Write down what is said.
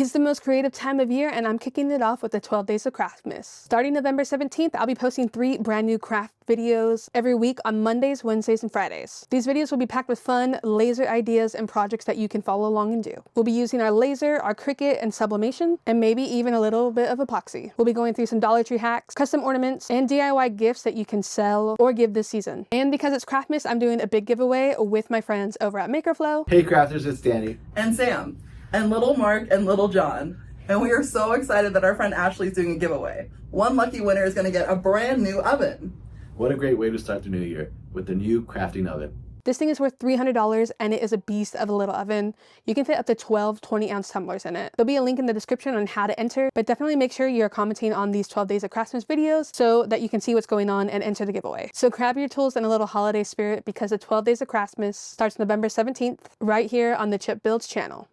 It's the most creative time of year, and I'm kicking it off with the 12 Days of Craftmas. Starting November 17th, I'll be posting 3 brand new craft videos every week on Mondays, Wednesdays, and Fridays. These videos will be packed with fun, laser ideas and projects that you can follow along and do. We'll be using our laser, our Cricut, and sublimation, and maybe even a little bit of epoxy. We'll be going through some Dollar Tree hacks, custom ornaments, and DIY gifts that you can sell or give this season. And because it's Craftmas, I'm doing a big giveaway with my friends over at MakerFlo. Hey crafters, it's Danny. And Sam. And little Mark and little John. And we are so excited that our friend Ashley's doing a giveaway. One lucky winner is going to get a brand new oven. What a great way to start the new year with the new crafting oven. This thing is worth $300 and it is a beast of a little oven. You can fit up to 12 20-ounce tumblers in it. There'll be a link in the description on how to enter, but definitely make sure you're commenting on these 12 Days of Craftmas videos so that you can see what's going on and enter the giveaway. So grab your tools and a little holiday spirit because the 12 Days of Craftmas starts November 17th right here on the Chip Builds channel.